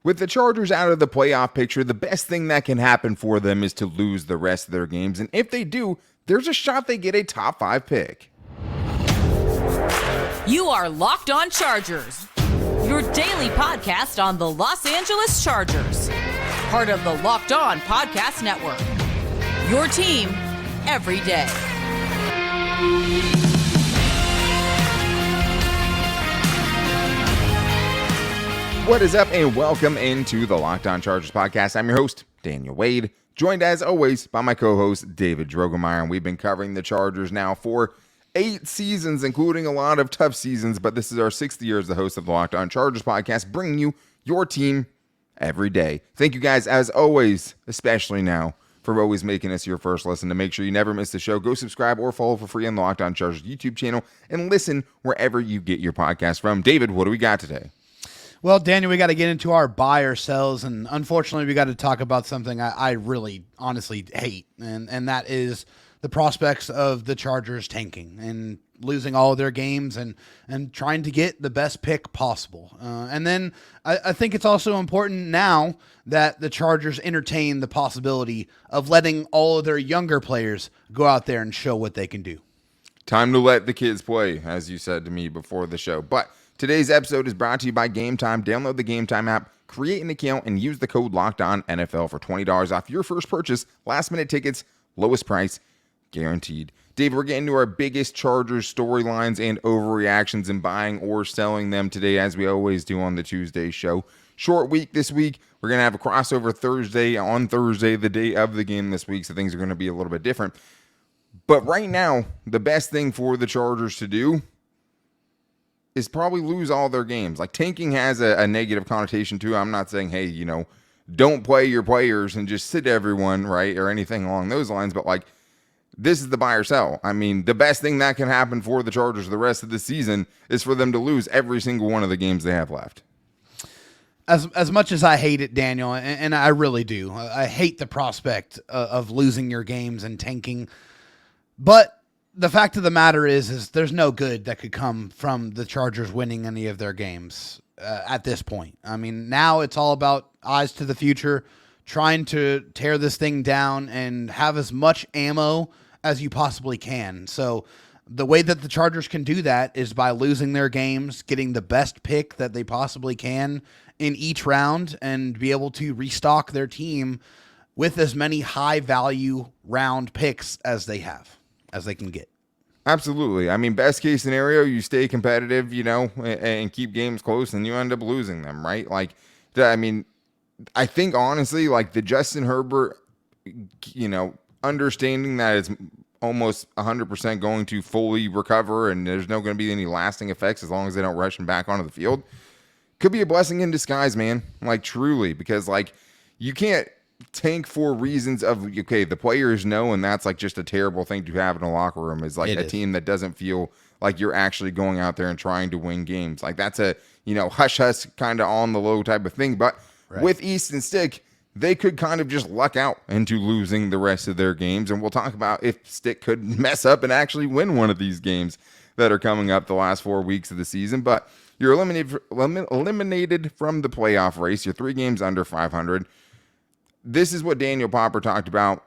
With the Chargers out of the playoff picture, the best thing that can happen for them is to lose the rest of their games. And if they do, there's a shot they get a top 5 pick. You are Locked On Chargers, your daily podcast on the Los Angeles Chargers. Part of the Locked On Podcast Network. Your team every day. What is up, and welcome into the Locked On Chargers podcast. I'm your host, Daniel Wade, joined as always by my co-host, David Drogemeyer, and we've been covering the Chargers now for 8 seasons, including a lot of tough seasons, but this is our 6th year as the host of the Locked On Chargers podcast, bringing you your team every day. Thank you guys, as always, especially now, for always making us your first listen. To make sure you never miss the show, go subscribe or follow for free on the Locked On Chargers YouTube channel, and listen wherever you get your podcast from. David, what do we got today? Well, Daniel, we got to get into our buy or sells, and unfortunately, we got to talk about something I really, honestly hate, and that is the prospects of the Chargers tanking and losing all of their games and trying to get the best pick possible. And then I think it's also important now that the Chargers entertain the possibility of letting all of their younger players go out there and show what they can do. Time to let the kids play, as you said to me before the show. But today's episode is brought to you by Game Time. Download the Game Time app, create an account, and use the code LOCKEDONNFL for $20 off your first purchase. Last-minute tickets, lowest price, guaranteed. Dave, we're getting to our biggest Chargers storylines and overreactions and buying or selling them today, as we always do on the Tuesday show. Short week this week. We're going to have a crossover Thursday, the day of the game this week, so things are going to be a little bit different. But right now, the best thing for the Chargers to do is probably lose all their games. Like, tanking has a negative connotation too. I'm not saying, hey, don't play your players and just sit everyone, right, or anything along those lines, but like, this is the buy or sell. I mean, the best thing that can happen for the Chargers the rest of the season is for them to lose every single one of the games they have left. As much as I hate it, Daniel, and I really do, I hate the prospect of losing your games and tanking, but the fact of the matter is there's no good that could come from the Chargers winning any of their games at this point. I mean, now it's all about eyes to the future, trying to tear this thing down and have as much ammo as you possibly can. So the way that the Chargers can do that is by losing their games, getting the best pick that they possibly can in each round, and be able to restock their team with as many high-value round picks as they can get. Absolutely. I mean, best case scenario, you stay competitive, and keep games close, and you end up losing them, right? Like, I mean, I think honestly, like the Justin Herbert, understanding that it's almost 100% going to fully recover and there's no going to be any lasting effects as long as they don't rush him back onto the field, could be a blessing in disguise, man. Like, truly, because like, you can't tank for reasons of, okay, the players know, and that's like just a terrible thing to have in a locker room, is like team that doesn't feel like you're actually going out there and trying to win games. Like, that's a, hush hush kind of on the low type of thing. But right, with Easton Stick, they could kind of just luck out into losing the rest of their games. And we'll talk about if Stick could mess up and actually win one of these games that are coming up the last 4 weeks of the season. But you're eliminated from the playoff race. You're 3 games under 500. This is what Daniel Popper talked about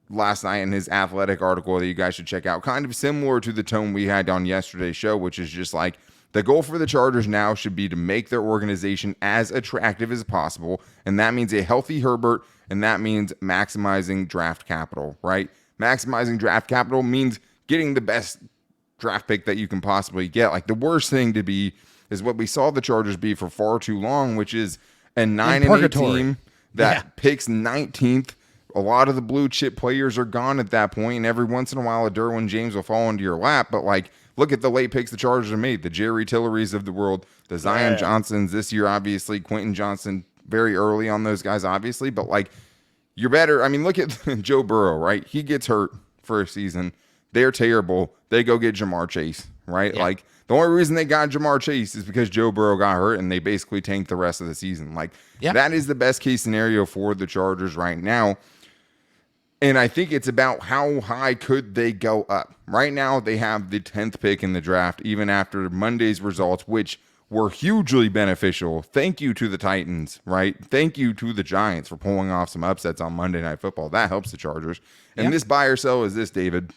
last night in his Athletic article that you guys should check out. Kind of similar to the tone we had on yesterday's show, which is just like, the goal for the Chargers now should be to make their organization as attractive as possible, and that means a healthy Herbert, and that means maximizing draft capital, right? Maximizing draft capital means getting the best draft pick that you can possibly get. Like, the worst thing to be is what we saw the Chargers be for far too long, which is a 9-8 team that picks 19th. A lot of the blue chip players are gone at that point, and every once in a while a Derwin James will fall into your lap, but like, look at the late picks the Chargers have made. The Jerry Tillerys of the world, the Zion Johnsons this year, obviously. Quentin Johnston very early on those guys, obviously. But, like, you're better. I mean, look at Joe Burrow, right? He gets hurt for a season. They're terrible. They go get Jamar Chase, right? Yeah. Like, the only reason they got Jamar Chase is because Joe Burrow got hurt, and they basically tanked the rest of the season. Like, that is the best case scenario for the Chargers right now. And I think it's about how high could they go up. Right now, they have the 10th pick in the draft, even after Monday's results, which were hugely beneficial. Thank you to the Titans, right? Thank you to the Giants for pulling off some upsets on Monday Night Football. That helps the Chargers. And this buy or sell is this, David.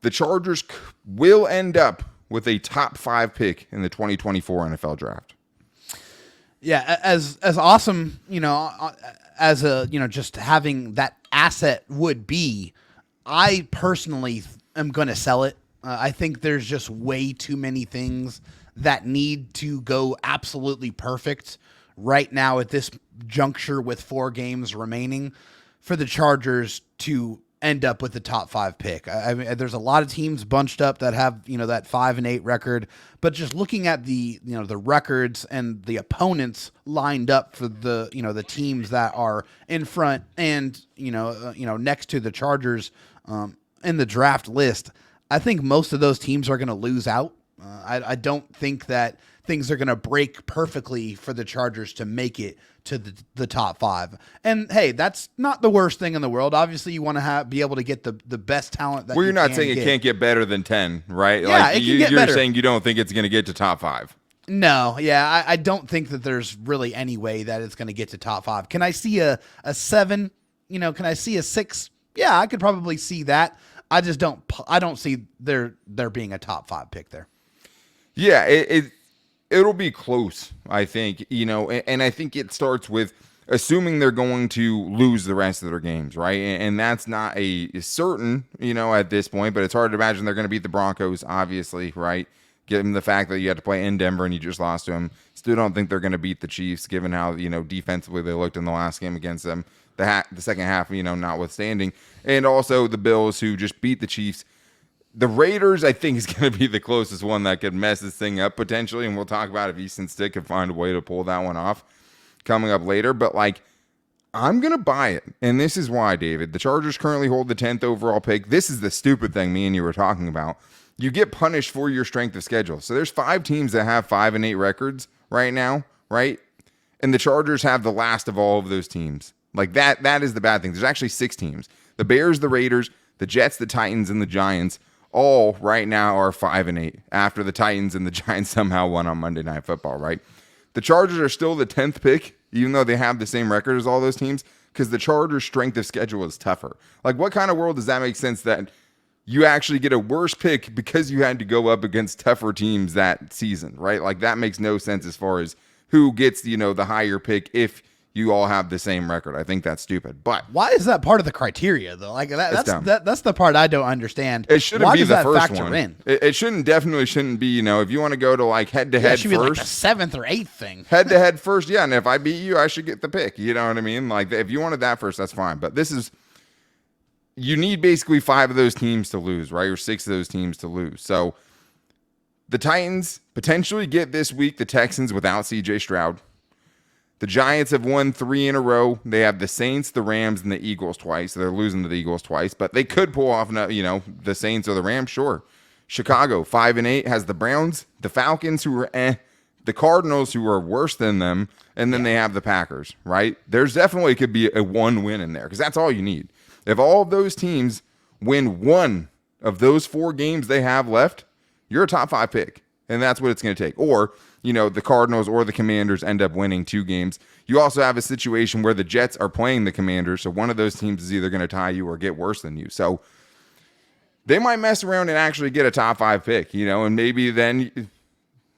The Chargers will end up with a top 5 pick in the 2024 NFL draft. Yeah, as awesome, as just having that asset would be, I personally am going to sell it. I think there's just way too many things that need to go absolutely perfect right now at this juncture with 4 games remaining for the Chargers to end up with the top 5 pick. I mean, there's a lot of teams bunched up that have, that 5-8 record, but just looking at the records and the opponents lined up for the, the teams that are in front and, next to the Chargers in the draft list, I think most of those teams are going to lose out. I don't think that things are going to break perfectly for the Chargers to make it to the top 5. And hey, that's not the worst thing in the world. Obviously, you want to be able to get the best talent that you're not saying it can't get better than 10, right? Yeah, like, it can get better. You're saying you don't think it's going to get to top 5. No, yeah, I don't think that there's really any way that it's going to get to top 5. Can I see a 7? Can I see a 6? Yeah, I could probably see that. I just don't see there being a top 5 pick there. Yeah, it'll be close, I think, and I think it starts with assuming they're going to lose the rest of their games, right? And that's not a certain, at this point, but it's hard to imagine they're going to beat the Broncos, obviously, right? Given the fact that you had to play in Denver and you just lost to them. Still don't think they're going to beat the Chiefs, given how, defensively they looked in the last game against them. The second half, notwithstanding. And also the Bills, who just beat the Chiefs. The Raiders, I think, is going to be the closest one that could mess this thing up potentially, and we'll talk about if Easton Stick can find a way to pull that one off coming up later. But, I'm going to buy it, and this is why, David. The Chargers currently hold the 10th overall pick. This is the stupid thing me and you were talking about. You get punished for your strength of schedule. So there's 5 teams that have 5-8 records right now, right? And the Chargers have the last of all of those teams. That is the bad thing. There's actually 6 teams. The Bears, the Raiders, the Jets, the Titans, and the Giants all right now are 5-8 after the Titans and the Giants somehow won on Monday Night Football, right? The Chargers are still the 10th pick, even though they have the same record as all those teams, because the Chargers' strength of schedule is tougher. What kind of world does that make sense that you actually get a worse pick because you had to go up against tougher teams that season, right? That makes no sense as far as who gets, the higher pick if you all have the same record. I think that's stupid. But why is that part of the criteria though? That's the part I don't understand. It shouldn't why be does the that first factor one. In? It definitely shouldn't be, if you want to go to head to head it should be first. Like the 7th or 8th thing. Head to head first, yeah. And if I beat you, I should get the pick. You know what I mean? If you wanted that first, that's fine. But you need basically 5 of those teams to lose, right? Or 6 of those teams to lose. So the Titans potentially get this week the Texans without CJ Stroud. The Giants have won 3 in a row. They have the Saints, the Rams, and the Eagles twice. So they're losing to the Eagles twice, but they could pull off, the Saints or the Rams, sure. Chicago, 5-8, has the Browns, the Falcons, who are the Cardinals, who are worse than them, and then they have the Packers, right? There's definitely could be a 1 win in there, because that's all you need. If all of those teams win 1 of those 4 games they have left, you're a top 5 pick, and that's what it's going to take. Or the Cardinals or the Commanders end up winning 2 games. You also have a situation where the Jets are playing the Commanders, so one of those teams is either going to tie you or get worse than you. So they might mess around and actually get a top 5 pick, and maybe then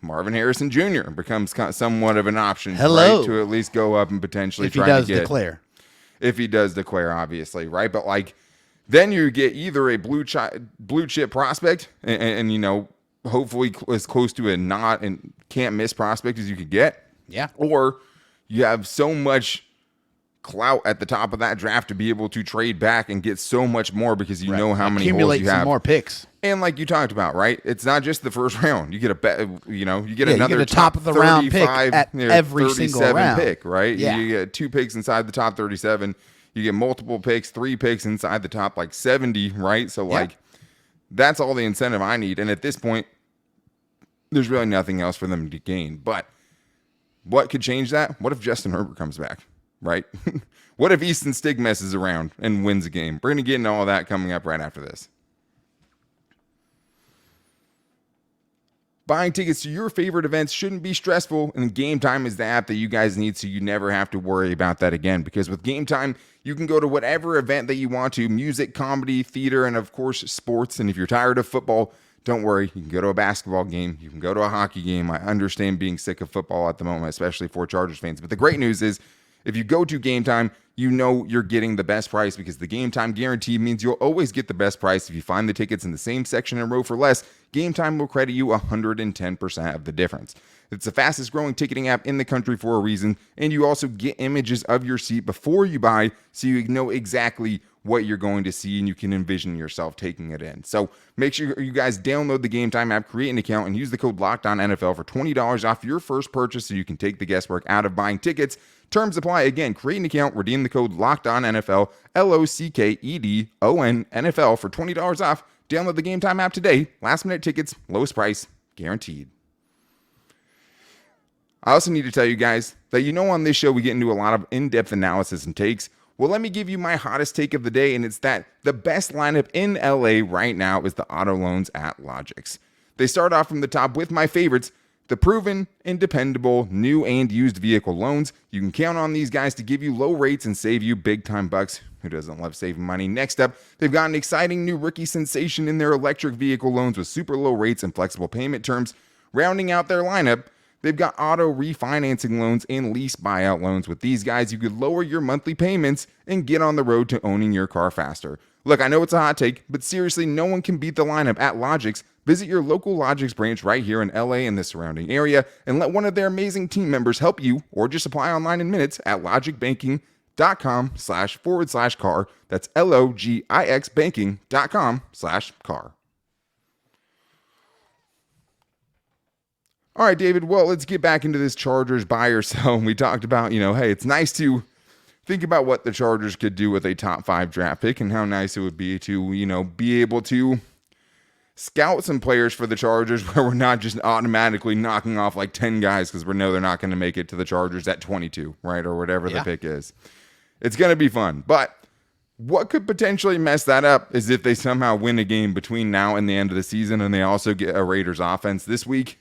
Marvin Harrison Jr. becomes somewhat of an option, right, to at least go up and potentially try to get. If he does declare, obviously, right? But then you get either a blue chip prospect and hopefully as close to a not and can't miss prospect as you could get. Yeah. Or you have so much clout at the top of that draft to be able to trade back and get so much more because you know how many holes you have. Some more picks. And like you talked about, right? It's not just the first round. You get another top of the round pick at every single round pick, right? Yeah. You get 2 picks inside the top 37. You get multiple picks, 3 picks inside the top 70, right? So that's all the incentive I need. And at this point, there's really nothing else for them to gain. But what could change that? What if Justin Herbert comes back, right? What if Easton Stick messes around and wins a game? We're going to get into all that coming up right after this. Buying tickets to your favorite events shouldn't be stressful, and Game Time is the app that you guys need so you never have to worry about that again. Because with Game Time, you can go to whatever event that you want to, music, comedy, theater, and of course, sports. And if you're tired of football, don't worry. You can go to a basketball game. You can go to a hockey game. I understand being sick of football at the moment, especially for Chargers fans. But the great news is, if you go to Game Time, you know you're getting the best price because the Game Time guarantee means you'll always get the best price. If you find the tickets in the same section and row for less, Game Time will credit you 110% of the difference. It's the fastest growing ticketing app in the country for a reason, and you also get images of your seat before you buy so you know exactly what you're going to see and you can envision yourself taking it in. So make sure you guys download the Game Time app, create an account, and use the code LOCKEDONNFL for $20 off your first purchase so you can take the guesswork out of buying tickets. Terms apply. Again, create an account, redeem the code LOCKEDONNFL, LOCKEDON NFL for $20 off. Download the Game Time app today. Last minute tickets, lowest price, guaranteed. I also need to tell you guys that on this show we get into a lot of in-depth analysis and takes. Well, let me give you my hottest take of the day, and it's that the best lineup in LA right now is the auto loans at Logix. They start off from the top with my favorites, the proven and dependable new and used vehicle loans. You can count on these guys to give you low rates and save you big time bucks. Who doesn't love saving money? Next up, they've got an exciting new rookie sensation in their electric vehicle loans with super low rates and flexible payment terms. Rounding out their lineup, they've got auto refinancing loans and lease buyout loans. With these guys, you could lower your monthly payments and get on the road to owning your car faster. Look, I know it's a hot take, but seriously, no one can beat the lineup at Logix. Visit your local Logix branch right here in LA and the surrounding area and let one of their amazing team members help you, or just apply online in minutes at logicbanking.com//car. That's LOGIXbanking.com/car. All right, David, well, let's get back into this Chargers buy or sell. And we talked about, hey, it's nice to think about what the Chargers could do with a top 5 draft pick and how nice it would be to, be able to scout some players for the Chargers where we're not just automatically knocking off like 10 guys because we know they're not going to make it to the Chargers at 22, right? Or whatever the pick is. It's going to be fun. But what could potentially mess that up is if they somehow win a game between now and the end of the season and they also get a Raiders offense this week.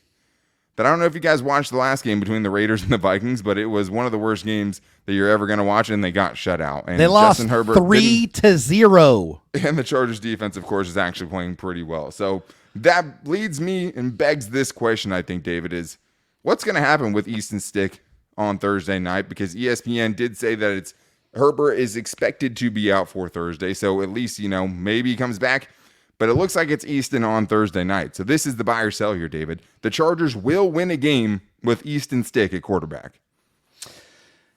That I don't know if you guys watched the last game between the Raiders and the Vikings, but it was one of the worst games that you're ever going to watch, and they got shut out. And they lost Justin Herbert 3-0. And the Chargers defense, of course, is actually playing pretty well. So that leads me and begs this question, I think, David, is what's going to happen with Easton Stick on Thursday night? Because ESPN did say that Herbert is expected to be out for Thursday. So at least, maybe he comes back. But it looks like it's Easton on Thursday night. So this is the buy or sell here, David. The Chargers will win a game with Easton Stick at quarterback.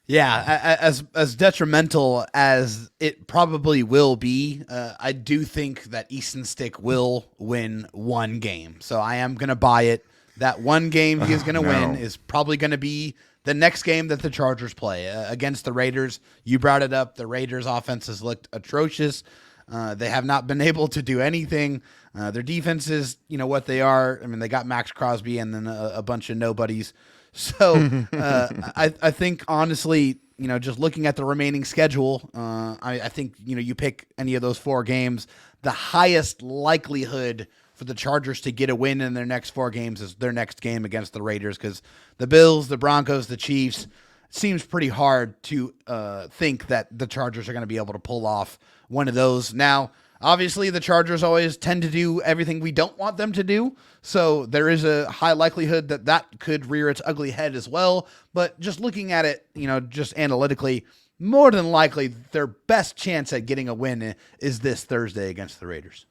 Yeah, as detrimental as it probably will be, I do think that Easton Stick will win one game. So I am going to buy it. That one game he is going to win is probably going to be the next game that the Chargers play against the Raiders. You brought it up. The Raiders' offense has looked atrocious. They have not been able to do anything. Their defense is, what they are. I mean, they got Max Crosby and then a bunch of nobodies. So I think, honestly, just looking at the remaining schedule, I think, you pick any of those 4 games, the highest likelihood for the Chargers to get a win in their next 4 games is their next game against the Raiders, because the Bills, the Broncos, the Chiefs, it seems pretty hard to think that the Chargers are going to be able to pull off one of those. Now, obviously, the Chargers always tend to do everything we don't want them to do, so there is a high likelihood that could rear its ugly head as well. But just looking at it, just analytically, more than likely, their best chance at getting a win is this Thursday against the Raiders.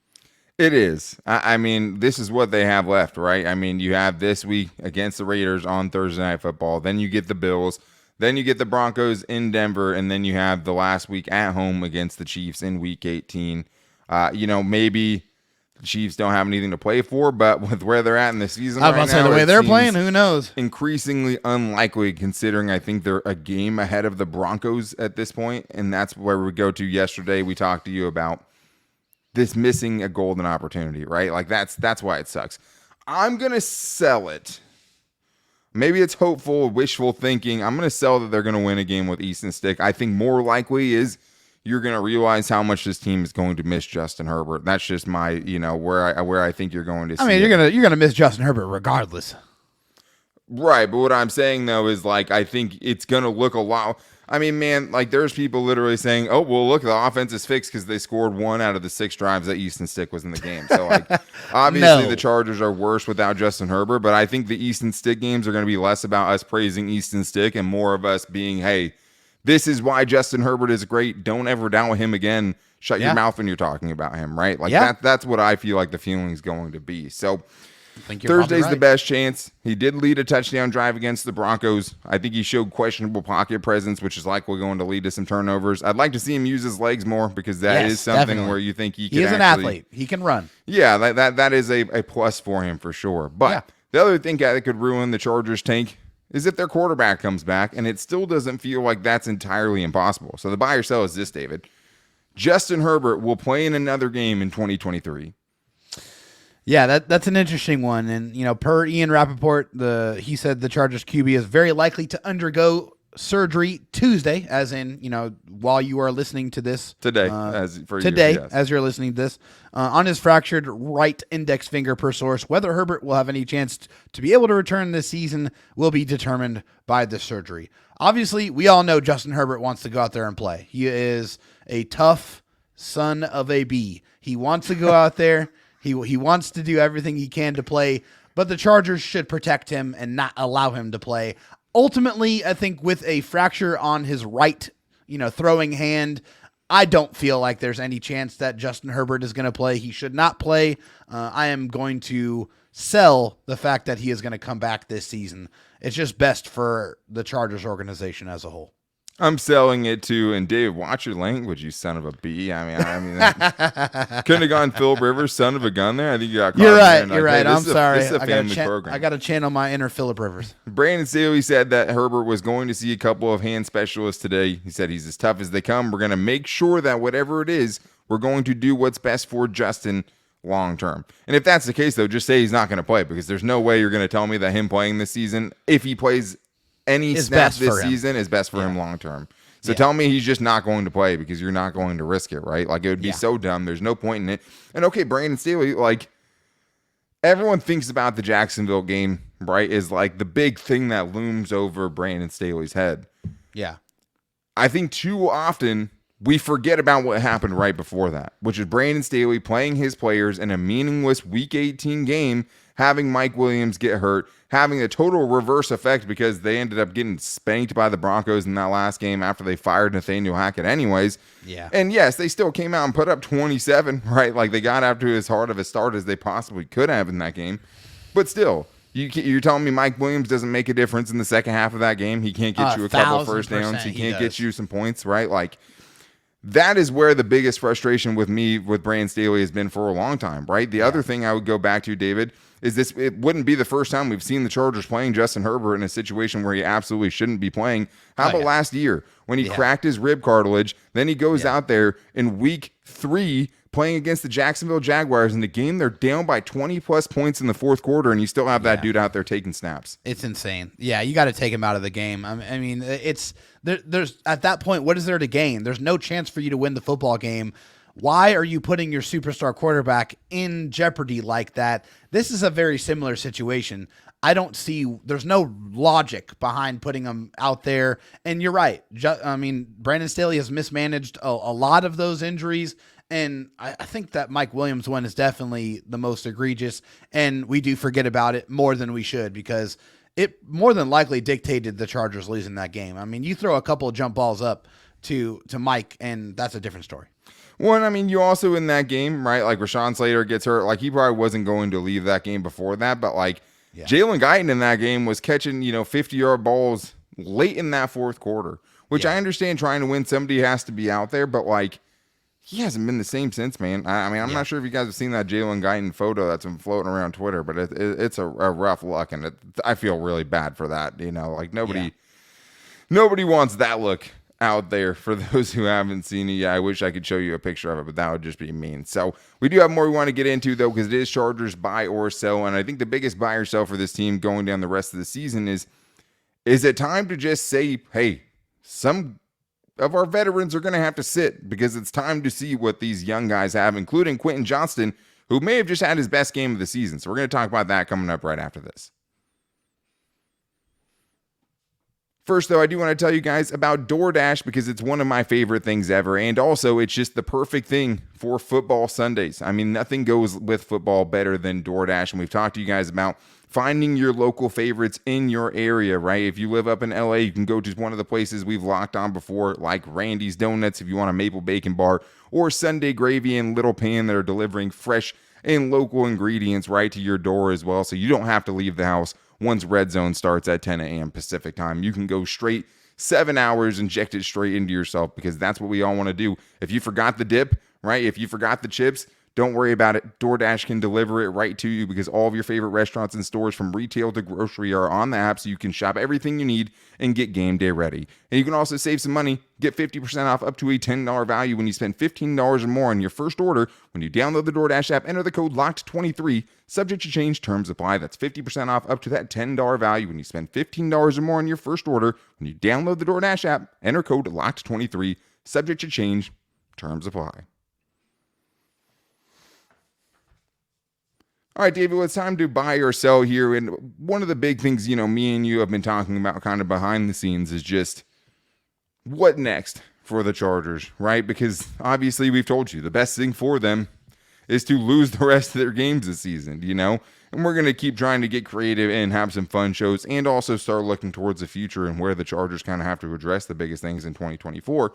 It is. I mean, this is what they have left, right? I mean, you have this week against the Raiders on Thursday Night Football. Then you get the Bills. Then you get the Broncos in Denver, and then you have the last week at home against the Chiefs in Week 18. Maybe the Chiefs don't have anything to play for, but with where they're at in the season I was about to say, the way they're playing, who knows? Increasingly unlikely, considering I think they're a game ahead of the Broncos at this point, and that's where we go to yesterday. We talked to you about this missing a golden opportunity, right? Like that's why it sucks. I'm gonna sell it. Maybe it's hopeful, wishful thinking. I'm going to sell that they're going to win a game with Easton Stick. I think more likely is, you're going to realize how much this team is going to miss Justin Herbert. That's just my, where I think you're going to see. I mean, you're gonna miss Justin Herbert regardless. Right, but what I'm saying though is like I think it's gonna look a lot. I mean, man, like there's people literally saying, "Oh, well, look, the offense is fixed because they scored 1 out of the 6 drives that Easton Stick was in the game." So, like, obviously No. the Chargers are worse without Justin Herbert, but I think the Easton Stick games are going to be less about us praising Easton Stick and more of us being, "Hey, this is why Justin Herbert is great. Don't ever doubt him again. Shut your mouth when you're talking about him." Right? Like that's what I feel like the feeling is going to be. So. I think you're Thursday's right. the best chance. He did lead a touchdown drive against the Broncos. I think he showed questionable pocket presence, which is likely going to lead to some turnovers. I'd like to see him use his legs more because that is something definitely. where you think he is an athlete. He can run. Yeah, that is a plus for him for sure. But the other thing that could ruin the Chargers tank is if their quarterback comes back, and it still doesn't feel like that's entirely impossible. So the buy or sell is this, David. Justin Herbert will play in another game in 2023. Yeah, that's an interesting one. And, per Ian Rappaport, he said the Chargers QB is very likely to undergo surgery Tuesday, as in, while you are listening to this. Today, as you're listening to this, on his fractured right index finger per source. Whether Herbert will have any chance to be able to return this season will be determined by the surgery. Obviously, we all know Justin Herbert wants to go out there and play. He is a tough son of a bee. He wants to go out there. He wants to do everything he can to play, but the Chargers should protect him and not allow him to play. Ultimately, I think with a fracture on his right, throwing hand, I don't feel like there's any chance that Justin Herbert is going to play. He should not play. I am going to sell the fact that he is going to come back this season. It's just best for the Chargers organization as a whole. I'm selling it to, and Dave, watch your language, you son of a bee. I mean, couldn't have gone Philip Rivers, son of a gun there. I think you got caught. You're right. Like, you're right. hey, I'm sorry. This is a family program. I got to channel my inner Philip Rivers. Brandon Staley said that Herbert was going to see a couple of hand specialists today. He said he's as tough as they come. We're going to make sure that whatever it is, we're going to do what's best for Justin long term. And if that's the case, though, just say he's not going to play because there's no way you're going to tell me that him playing this season, if he plays any snap this season, is best for him long term. So tell me he's just not going to play because you're not going to risk it, right? Like, it would be so dumb. There's no point in it. And, okay, Brandon Staley, like, everyone thinks about the Jacksonville game, right, is like the big thing that looms over Brandon Staley's head. Yeah. I think too often we forget about what happened right before that, which is Brandon Staley playing his players in a meaningless Week 18 game, having Mike Williams get hurt, having a total reverse effect because they ended up getting spanked by the Broncos in that last game after they fired Nathaniel Hackett anyways. Yeah. And yes, they still came out and put up 27, right? Like, they got out to as hard of a start as they possibly could have in that game. But still, you're telling me Mike Williams doesn't make a difference in the second half of that game? He can't get you a couple first downs. He can't get you some points, right? Like, that is where the biggest frustration with me with Brandon Staley has been for a long time, right? The other thing I would go back to, David, is this: it wouldn't be the first time we've seen the Chargers playing Justin Herbert in a situation where he absolutely shouldn't be playing. How about last year when he cracked his rib cartilage? Then he goes out there in week 3 playing against the Jacksonville Jaguars in the game they're down by 20 plus points in the fourth quarter, and you still have that dude out there taking snaps. It's insane. Yeah, you got to take him out of the game. I mean, it's there's at that point, what is there to gain? There's no chance for you to win the football game. Why are you putting your superstar quarterback in jeopardy like that? This is a very similar situation. I don't see, there's no logic behind putting him out there. And you're right. Brandon Staley has mismanaged a lot of those injuries. And I think that Mike Williams one is definitely the most egregious. And we do forget about it more than we should because it more than likely dictated the Chargers losing that game. I mean, you throw a couple of jump balls up to Mike, and that's a different story. Well, I mean, you also in that game, right? Like, Rashawn Slater gets hurt. Like, he probably wasn't going to leave that game before that. But, like, Jalen Guyton in that game was catching, 50-yard balls late in that fourth quarter, which I understand trying to win. Somebody has to be out there. But, like, he hasn't been the same since, man. I mean, I'm not sure if you guys have seen that Jalen Guyton photo that's been floating around Twitter, but it's a rough look. And I feel really bad for that. Like, nobody wants that look out there. For those who haven't seen it, I wish I could show you a picture of it, but that would just be mean. So we do have more we want to get into, though, because it is Chargers buy or sell. And I think the biggest buy or sell for this team going down the rest of the season is it time to just say, hey, some of our veterans are going to have to sit because it's time to see what these young guys have, including Quentin Johnston, who may have just had his best game of the season. So we're going to talk about that coming up right after this. First, though, I do want to tell you guys about DoorDash because it's one of my favorite things ever. And also, it's just the perfect thing for football Sundays. I mean, nothing goes with football better than DoorDash. And we've talked to you guys about finding your local favorites in your area, right? If you live up in LA, you can go to one of the places we've locked on before, like Randy's Donuts if you want a maple bacon bar, or Sunday Gravy and Little Pan that are delivering fresh and local ingredients right to your door as well. So you don't have to leave the house once Red Zone starts at 10 a.m. Pacific time. You can go straight 7 hours, inject it straight into yourself because that's what we all want to do. If you forgot the dip, right? If you forgot the chips, don't worry about it. DoorDash can deliver it right to you because all of your favorite restaurants and stores from retail to grocery are on the app, so you can shop everything you need and get game day ready. And you can also save some money, get 50% off up to a $10 value when you spend $15 or more on your first order. When you download the DoorDash app, enter the code LOCKED23. Subject to change, terms apply. That's 50% off up to that $10 value when you spend $15 or more on your first order. When you download the DoorDash app, enter code LOCKED23. Subject to change, terms apply. All right, David, well, it's time to buy or sell here. And one of the big things, me and you have been talking about kind of behind the scenes is just what next for the Chargers, right? Because obviously we've told you the best thing for them is to lose the rest of their games this season, And we're going to keep trying to get creative and have some fun shows and also start looking towards the future and where the Chargers kind of have to address the biggest things in 2024.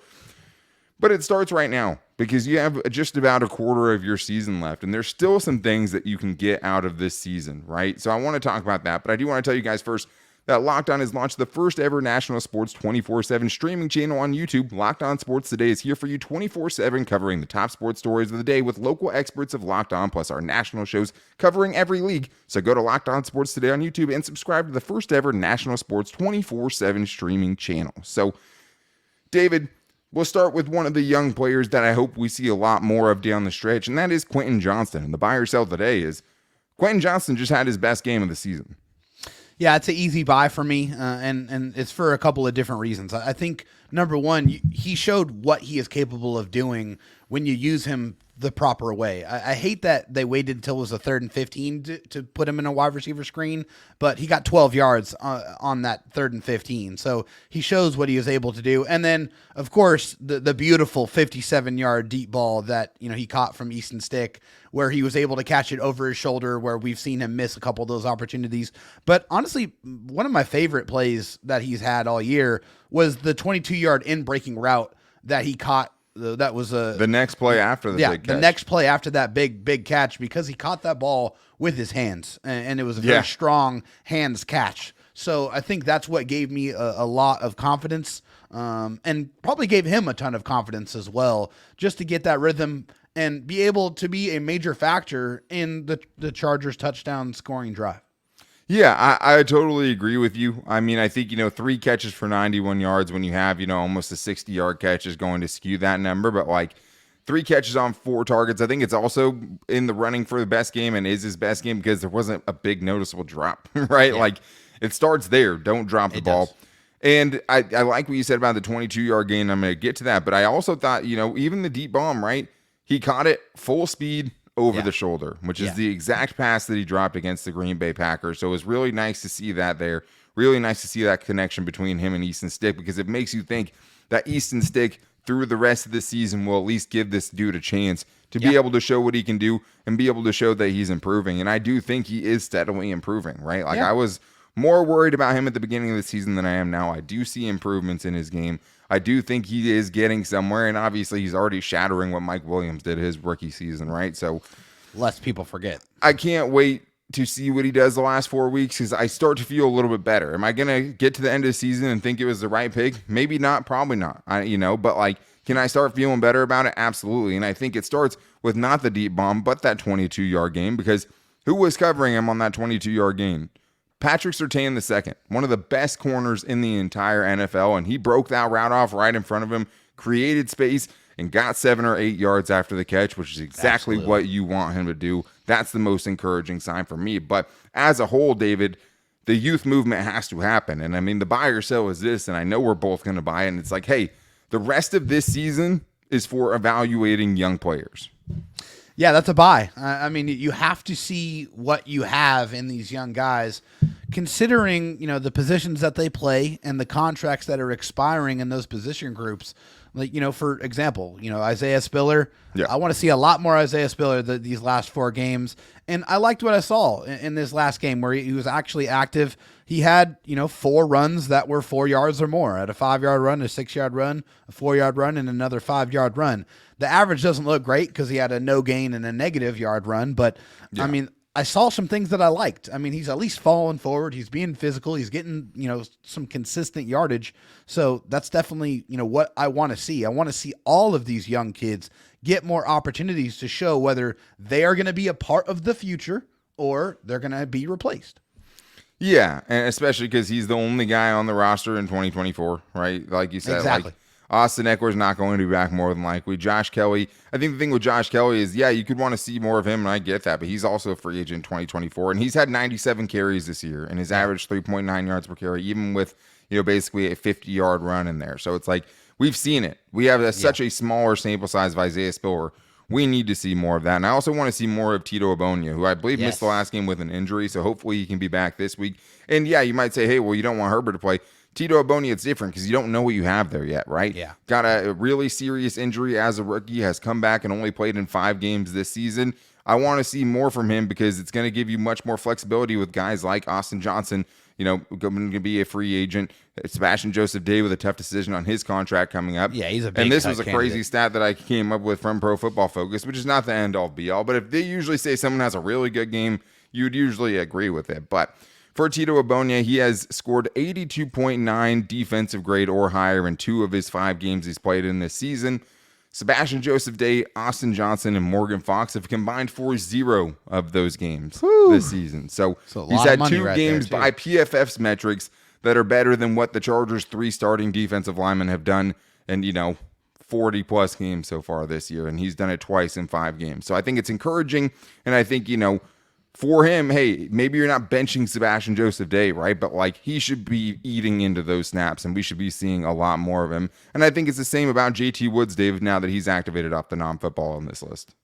But it starts right now because you have just about a quarter of your season left, and there's still some things that you can get out of this season, right? So I want to talk about that, but I do want to tell you guys first that Locked On has launched the first ever national sports 24/7 streaming channel on YouTube. Locked On Sports Today is here for you 24/7, covering the top sports stories of the day with local experts of Locked On, plus our national shows covering every league. So go to Locked On Sports Today on YouTube and subscribe to the first ever national sports 24/7 streaming channel. So, David, we'll start with one of the young players that I hope we see a lot more of down the stretch, and that is Quentin Johnston. And the buy or sell today is Quentin Johnston just had his best game of the season. Yeah, it's an easy buy for me, and it's for a couple of different reasons. I think, number one, he showed what he is capable of doing when you use him the proper way. I hate that they waited until it was a 3rd and 15 to put him in a wide receiver screen, but he got 12 yards on that 3rd and 15. So he shows what he was able to do. And then, of course, the beautiful 57-yard deep ball that he caught from Easton Stick, where he was able to catch it over his shoulder, where we've seen him miss a couple of those opportunities. But honestly, one of my favorite plays that he's had all year was the 22-yard in-breaking route that he caught. That was the next play after the big catch. The next play after that big catch, because he caught that ball with his hands, and it was a very strong hands catch. So I think that's what gave me a lot of confidence, and probably gave him a ton of confidence as well, just to get that rhythm and be able to be a major factor in the Chargers' touchdown scoring drive. Yeah, I totally agree with you. I mean, I think, 3 catches for 91 yards when you have, almost a 60-yard catch is going to skew that number. But, 3 catches on 4 targets, I think it's also in the running for the best game and is his best game because there wasn't a big noticeable drop, right? Yeah. It starts there. Don't drop the ball. Does. And I like what you said about the 22-yard gain. I'm going to get to that. But I also thought, even the deep bomb, right? He caught it full speed over the shoulder, which is the exact pass that he dropped against the Green Bay Packers. So it was really nice to see that there. Really nice to see that connection between him and Easton Stick, because it makes you think that Easton Stick through the rest of the season will at least give this dude a chance to be able to show what he can do and be able to show that he's improving. And I do think he is steadily improving, right? I was more worried about him at the beginning of the season than I am now. I do see improvements in his game. I do think he is getting somewhere, and obviously he's already shattering what Mike Williams did his rookie season, right? So less people forget. I can't wait to see what he does the last 4 weeks, because I start to feel a little bit better. Am I going to get to the end of the season and think it was the right pick? Maybe not, probably not. But can I start feeling better about it? Absolutely. And I think it starts with not the deep bomb, but that 22-yard gain, because who was covering him on that 22-yard gain? Patrick Surtain II, one of the best corners in the entire NFL, and he broke that route off right in front of him, created space, and got 7 or 8 yards after the catch, which is exactly what you want him to do. That's the most encouraging sign for me. But as a whole, David, the youth movement has to happen. And I mean, the buy or sell is this, and I know we're both going to buy it. And it's hey, The rest of this season is for evaluating young players. Yeah, that's a buy. I mean, you have to see what you have in these young guys, considering, the positions that they play and the contracts that are expiring in those position groups. Like, for example, Isaiah Spiller. Yeah. I want to see a lot more Isaiah Spiller these last 4 games. And I liked what I saw in this last game where he was actually active. He had, 4 runs that were 4 yards or more. At a 5-yard run, a 6-yard run, a 4-yard run, and another 5-yard run. The average doesn't look great because he had a no gain and a negative yard run. But, yeah. I mean, I saw some things that I liked. I mean, he's at least falling forward. He's being physical. He's getting, some consistent yardage. So that's definitely, what I want to see. I want to see all of these young kids get more opportunities to show whether they are going to be a part of the future or they're going to be replaced. Yeah, and especially because he's the only guy on the roster in 2024, right? Like you said, Exactly. like Austin Eckler's not going to be back more than likely. Josh Kelly, I think the thing with Josh Kelly is, yeah, you could want to see more of him, and I get that, but he's also a free agent in 2024, and he's had 97 carries this year, and his average 3.9 yards per carry, even with, basically a 50-yard run in there. So it's like, we've seen it. We have such a smaller sample size of Isaiah Spiller. We need to see more of that. And I also want to see more of Tito Ogbonnia, who I believe missed the last game with an injury, so hopefully he can be back this week. And yeah, you might say, hey, well, you don't want Herbert to play. Tito Ogbonnia, it's different because you don't know what you have there yet, right? Yeah. Got a really serious injury as a rookie, has come back and only played in 5 games this season. I want to see more from him because it's going to give you much more flexibility with guys like Austin Johnson, going to be a free agent. Sebastian Joseph Day with a tough decision on his contract coming up. Yeah, he's a big And this cut was a candidate. crazy stat that I came up with from Pro Football Focus, which is not the end all be all. But if they usually say someone has a really good game, you'd usually agree with it. But for Tito Ogbonnia, he has scored 82.9 defensive grade or higher in 2 of his 5 games he's played in this season. Sebastian Joseph Day, Austin Johnson, and Morgan Fox have combined for 0 of those games this seaon. So he's had 2 games by PFF's metrics that are better than what the Chargers' 3 starting defensive linemen have done in, 40-plus games so far this year, and he's done it twice in 5 games. So I think it's encouraging, and I think, for him, hey, maybe you're not benching Sebastian Joseph Day, right? But, he should be eating into those snaps, and we should be seeing a lot more of him. And I think it's the same about JT Woods, David, now that he's activated off the non-football on this list.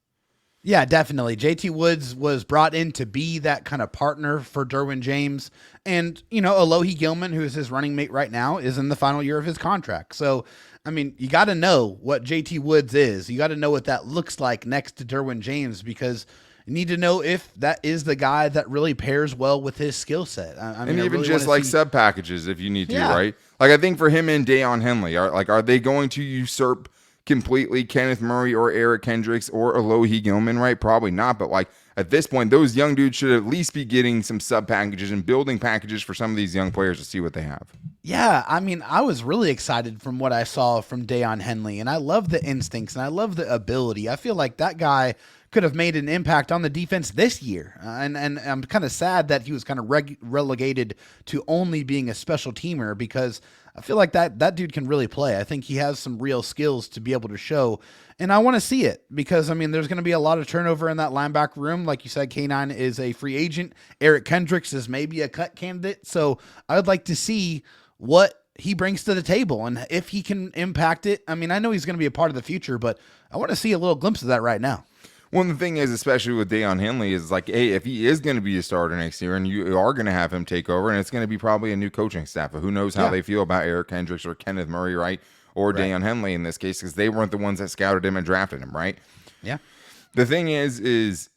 Yeah, definitely. JT Woods was brought in to be that kind of partner for Derwin James. And, Alohi Gilman, who is his running mate right now, is in the final year of his contract. So, I mean, you got to know what JT Woods is. You got to know what that looks like next to Derwin James because you need to know if that is the guy that really pairs well with his skill set. I mean, and even really just sub packages if you need to, Yeah. right? Like I think for him and Deion Henley, are they going to usurp completely Kenneth Murray or Eric Kendricks or Alohi Gilman, right? Probably not. But at this point, those young dudes should at least be getting some sub packages and building packages for some of these young players to see what they have. Yeah, I mean, I was really excited from what I saw from Deion Henley, and I love the instincts and I love the ability. I feel like that guy could have made an impact on the defense this year. And I'm kind of sad that he was kind of relegated to only being a special teamer because I feel like that dude can really play. I think he has some real skills to be able to show. And I want to see it because, I mean, there's going to be a lot of turnover in that linebacker room. Like you said, K9 is a free agent. Eric Kendricks is maybe a cut candidate. So I would like to see what he brings to the table and if he can impact it. I mean, I know he's going to be a part of the future, but I want to see a little glimpse of that right now. Well, the thing is, especially with Deion Henley, is hey, if he is going to be a starter next year and you are going to have him take over, and it's going to be probably a new coaching staff, who knows how they feel about Eric Kendricks or Kenneth Murray, right? Or Deion Henley in this case, because they weren't the ones that scouted him and drafted him, right? Yeah. The thing is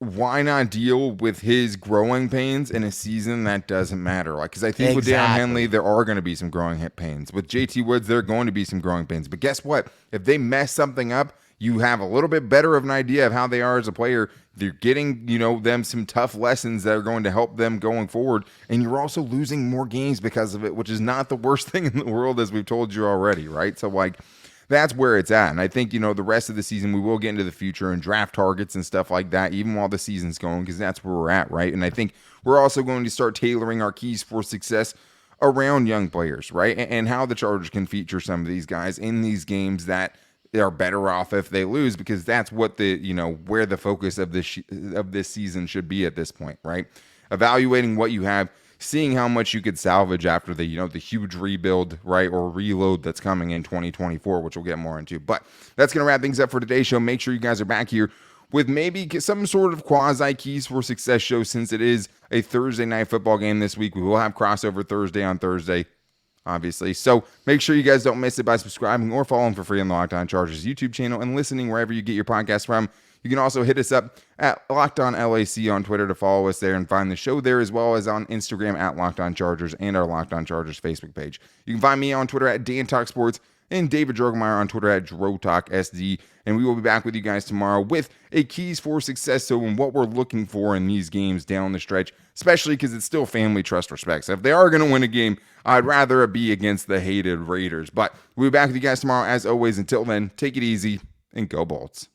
why not deal with his growing pains in a season that doesn't matter? Because I think with Deion Henley, there are going to be some growing pains. With JT Woods, there are going to be some growing pains. But guess what? If they mess something up, you have a little bit better of an idea of how they are as a player. You're getting, them some tough lessons that are going to help them going forward. And you're also losing more games because of it, which is not the worst thing in the world, as we've told you already, right? So, that's where it's at. And I think, the rest of the season, we will get into the future and draft targets and stuff like that, even while the season's going, because that's where we're at, right? And I think we're also going to start tailoring our keys for success around young players, right? And how the Chargers can feature some of these guys in these games that they are better off if they lose, because that's what where the focus of this season should be at this point, right? Evaluating what you have, seeing how much you could salvage after the, the huge rebuild, right, or reload that's coming in 2024, which we'll get more into. But that's going to wrap things up for today's show. Make sure you guys are back here with maybe some sort of quasi keys for success show, since it is a Thursday night football game this week. We will have crossover Thursday on Thursday, obviously. So make sure you guys don't miss it by subscribing or following for free on the Locked On Chargers YouTube channel and listening wherever you get your podcast from. You can also hit us up at Locked On LAC on Twitter to follow us there and find the show there, as well as on Instagram at Locked On Chargers and our Locked On Chargers Facebook page. You can find me on Twitter at Dan Talk Sports and David Drogemeyer on Twitter at DroTalkSD. And we will be back with you guys tomorrow with a keys for success. So, and what we're looking for in these games down the stretch, especially because it's still family, trust, respect. So if they are going to win a game, I'd rather it be against the hated Raiders. But we'll be back with you guys tomorrow as always. Until then, take it easy and go Bolts.